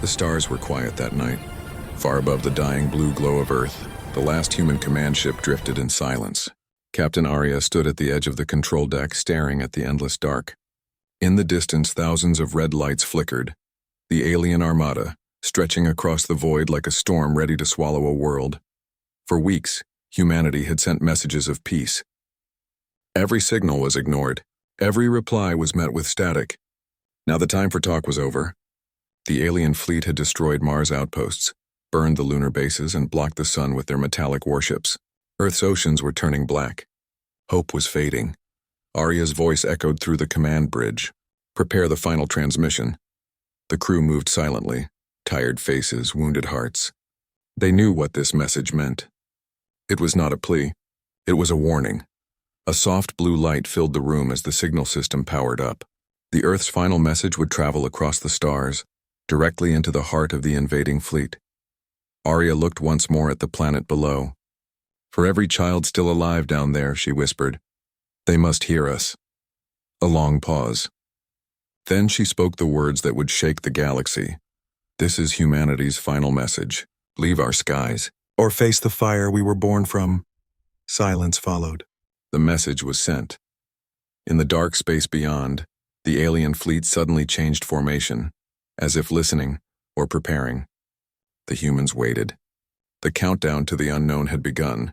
The stars were quiet that night. Far above the dying blue glow of Earth, the last human command ship drifted in silence. Captain Arya stood at the edge of the control deck staring at the endless dark. In the distance, thousands of red lights flickered. The alien Armada, stretching across the void like a storm ready to swallow a world. For weeks, humanity had sent messages of peace. Every signal was ignored. Every reply was met with static. Now the time for talk was over. The alien fleet had destroyed Mars outposts, burned the lunar bases, and blocked the sun with their metallic warships. Earth's oceans were turning black. Hope was fading. Arya's voice echoed through the command bridge. Prepare the final transmission. The crew moved silently, tired faces, wounded hearts. They knew what this message meant. It was not a plea. It was a warning. A soft blue light filled the room as the signal system powered up. The Earth's final message would travel across the stars, directly into the heart of the invading fleet. Arya looked once more at the planet below. For every child still alive down there, she whispered, they must hear us. A long pause. Then she spoke the words that would shake the galaxy. This is humanity's final message. Leave our skies, or face the fire we were born from. Silence followed. The message was sent. In the dark space beyond, the alien fleet suddenly changed formation, as if listening or preparing. The humans waited. The countdown to the unknown had begun.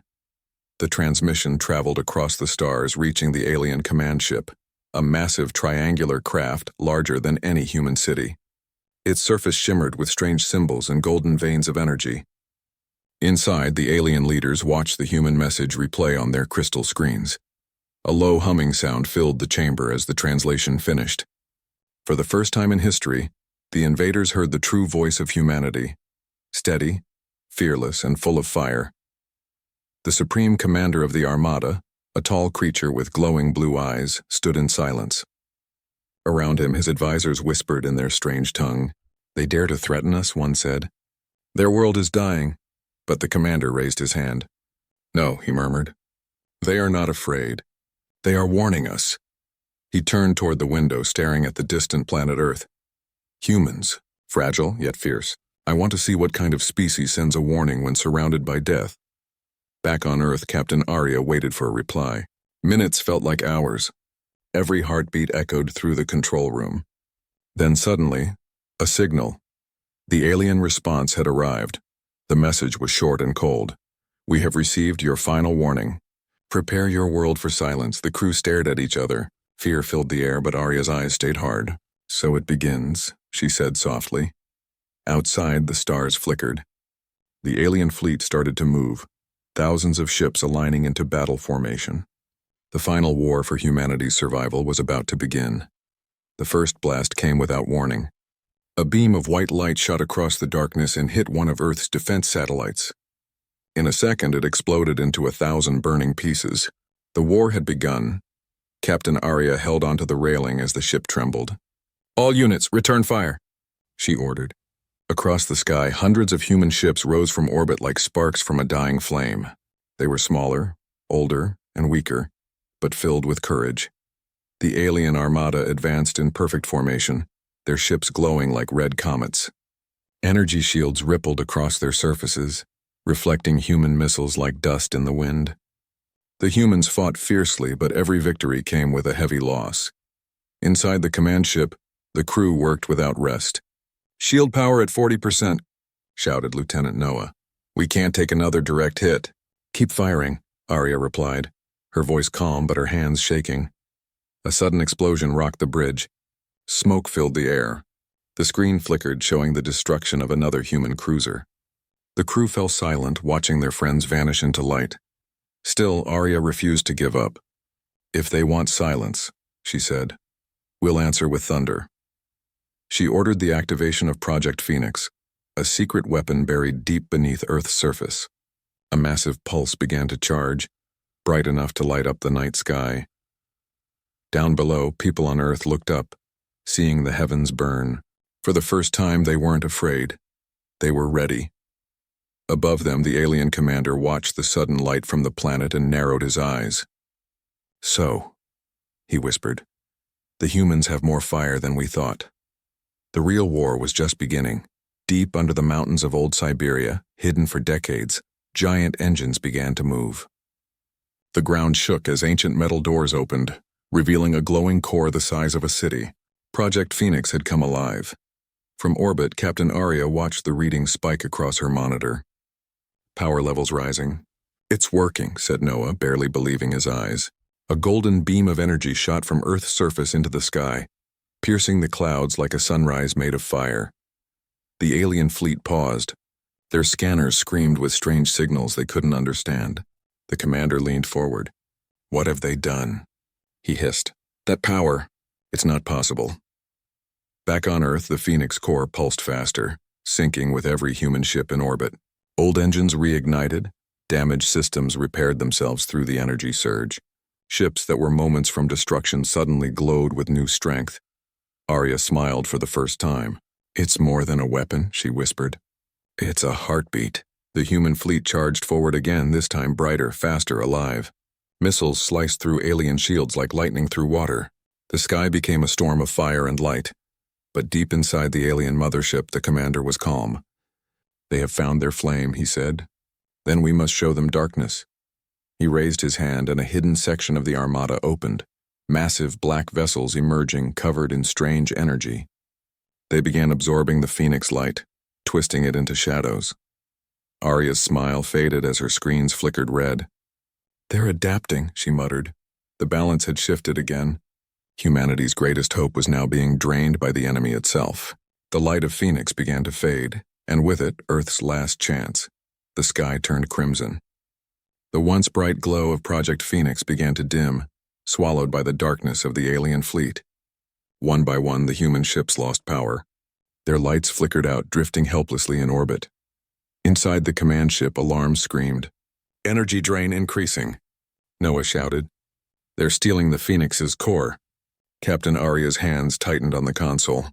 The transmission traveled across the stars, reaching the alien command ship, a massive triangular craft larger than any human city. Its surface shimmered with strange symbols and golden veins of energy. Inside, the alien leaders watched the human message replay on their crystal screens. A low humming sound filled the chamber as the translation finished. For the first time in history, the invaders heard the true voice of humanity, steady, fearless, and full of fire. The supreme commander of the Armada, a tall creature with glowing blue eyes, stood in silence. Around him, his advisors whispered in their strange tongue. They dare to threaten us, one said. Their world is dying. But the commander raised his hand. No, he murmured. They are not afraid. They are warning us. He turned toward the window, staring at the distant planet Earth. Humans, fragile yet fierce. I want to see what kind of species sends a warning when surrounded by death. Back on Earth, Captain Arya waited for a reply. Minutes felt like hours. Every heartbeat echoed through the control room. Then suddenly, a signal. The alien response had arrived. The message was short and cold. We have received your final warning. Prepare your world for silence. The crew stared at each other. Fear filled the air, but Arya's eyes stayed hard. So it begins, she said softly. Outside, the stars flickered. The alien fleet started to move, thousands of ships aligning into battle formation. The final war for humanity's survival was about to begin. The first blast came without warning. A beam of white light shot across the darkness and hit one of Earth's defense satellites. In a second, it exploded into 1,000 burning pieces. The war had begun. Captain Arya held onto the railing as the ship trembled. All units, return fire, she ordered. Across the sky, hundreds of human ships rose from orbit like sparks from a dying flame. They were smaller, older, and weaker, but filled with courage. The alien Armada advanced in perfect formation, their ships glowing like red comets. Energy shields rippled across their surfaces, reflecting human missiles like dust in the wind. The humans fought fiercely, but every victory came with a heavy loss. Inside the command ship, the crew worked without rest. Shield power at 40%, shouted Lieutenant Noah. We can't take another direct hit. Keep firing, Arya replied, her voice calm but her hands shaking. A sudden explosion rocked the bridge. Smoke filled the air. The screen flickered, showing the destruction of another human cruiser. The crew fell silent, watching their friends vanish into light. Still, Arya refused to give up. If they want silence, she said, we'll answer with thunder. She ordered the activation of Project Phoenix, a secret weapon buried deep beneath Earth's surface. A massive pulse began to charge, bright enough to light up the night sky. Down below, people on Earth looked up, seeing the heavens burn. For the first time, they weren't afraid. They were ready. Above them, the alien commander watched the sudden light from the planet and narrowed his eyes. So, he whispered, the humans have more fire than we thought. The real war was just beginning. Deep under the mountains of old Siberia, hidden for decades, giant engines began to move. The ground shook as ancient metal doors opened, revealing a glowing core the size of a city. Project Phoenix had come alive. From orbit, Captain Arya watched the readings spike across her monitor. Power levels rising. "It's working," said Noah, barely believing his eyes. A golden beam of energy shot from Earth's surface into the sky, piercing the clouds like a sunrise made of fire. The alien fleet paused. Their scanners screamed with strange signals they couldn't understand. The commander leaned forward. "What have they done?" he hissed. "That power, it's not possible." Back on Earth, the Phoenix core pulsed faster, sinking with every human ship in orbit. Old engines reignited, damaged systems repaired themselves through the energy surge. Ships that were moments from destruction suddenly glowed with new strength. Arya smiled for the first time. "It's more than a weapon," she whispered. "It's a heartbeat." The human fleet charged forward again, this time brighter, faster, alive. Missiles sliced through alien shields like lightning through water. The sky became a storm of fire and light. But deep inside the alien mothership, the commander was calm. "They have found their flame," he said. "Then we must show them darkness." He raised his hand and a hidden section of the Armada opened, massive black vessels emerging covered in strange energy. They began absorbing the Phoenix light, twisting it into shadows. Arya's smile faded as her screens flickered red. "They're adapting," she muttered. The balance had shifted again. Humanity's greatest hope was now being drained by the enemy itself. The light of Phoenix began to fade, and with it, Earth's last chance. The sky turned crimson. The once bright glow of Project Phoenix began to dim, swallowed by the darkness of the alien fleet. One by one, the human ships lost power. Their lights flickered out, drifting helplessly in orbit. Inside the command ship, alarms screamed. "Energy drain increasing," Noah shouted. "They're stealing the Phoenix's core." Captain Arya's hands tightened on the console.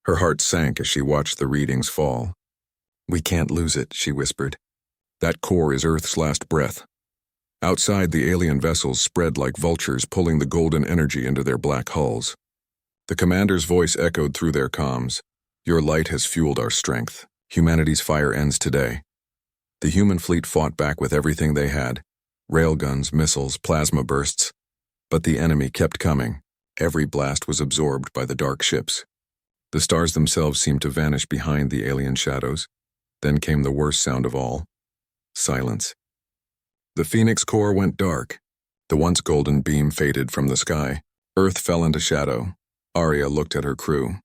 Her heart sank as she watched the readings fall. "We can't lose it," she whispered. "That core is Earth's last breath." Outside, the alien vessels spread like vultures, pulling the golden energy into their black hulls. The commander's voice echoed through their comms. "Your light has fueled our strength. Humanity's fire ends today." The human fleet fought back with everything they had: railguns, missiles, plasma bursts. But the enemy kept coming. Every blast was absorbed by the dark ships. The stars themselves seemed to vanish behind the alien shadows. Then came the worst sound of all: silence. The Phoenix core went dark. The once golden beam faded from the sky. Earth fell into shadow. Arya looked at her crew.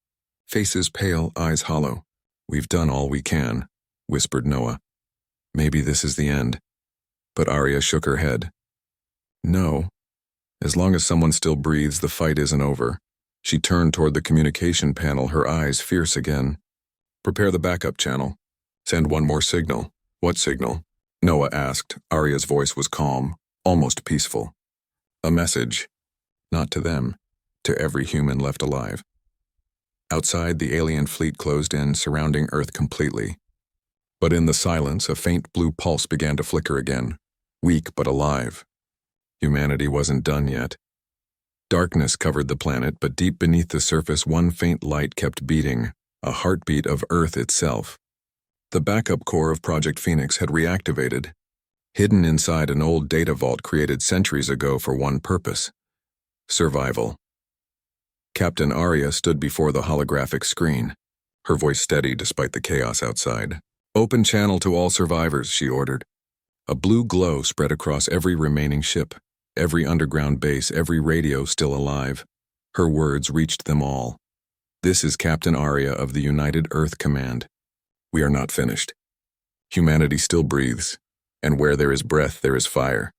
Faces pale, eyes hollow. "We've done all we can," whispered Noah. "Maybe this is the end." But Arya shook her head. "No. As long as someone still breathes, the fight isn't over." She turned toward the communication panel, her eyes fierce again. "Prepare the backup channel. Send one more signal." "What signal?" Noah asked. Arya's voice was calm, almost peaceful. "A message. Not to them. To every human left alive." Outside, the alien fleet closed in, surrounding Earth completely. But in the silence, a faint blue pulse began to flicker again, weak but alive. Humanity wasn't done yet. Darkness covered the planet, but deep beneath the surface, one faint light kept beating, a heartbeat of Earth itself. The backup core of Project Phoenix had reactivated, hidden inside an old data vault created centuries ago for one purpose: survival. Captain Arya stood before the holographic screen, her voice steady despite the chaos outside. "Open channel to all survivors," she ordered. A blue glow spread across every remaining ship, every underground base, every radio still alive. Her words reached them all. "This is Captain Arya of the United Earth Command. We are not finished. Humanity still breathes, and where there is breath, there is fire."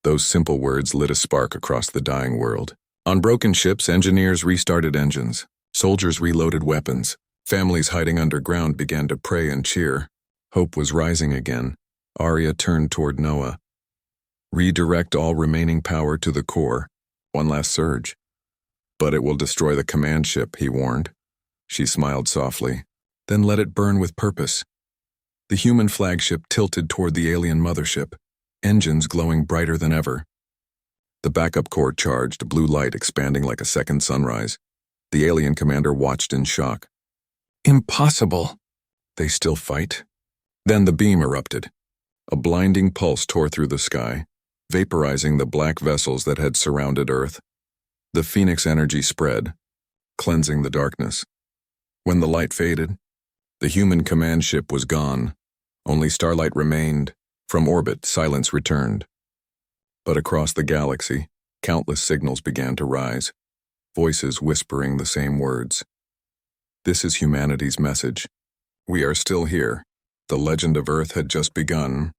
Those simple words lit a spark across the dying world. On broken ships, engineers restarted engines. Soldiers reloaded weapons. Families hiding underground began to pray and cheer. Hope was rising again. Arya turned toward Noah. "Redirect all remaining power to the core. One last surge." "But it will destroy the command ship," he warned. She smiled softly. "Then let it burn with purpose." The human flagship tilted toward the alien mothership, engines glowing brighter than ever. The backup core charged, blue light expanding like a second sunrise. The alien commander watched in shock. "Impossible!" They still fight? Then the beam erupted. A blinding pulse tore through the sky, vaporizing the black vessels that had surrounded Earth. The Phoenix energy spread, cleansing the darkness. When the light faded, the human command ship was gone. Only starlight remained. From orbit, silence returned. But across the galaxy, countless signals began to rise, voices whispering the same words. This is humanity's message. We are still here. The legend of Earth had just begun.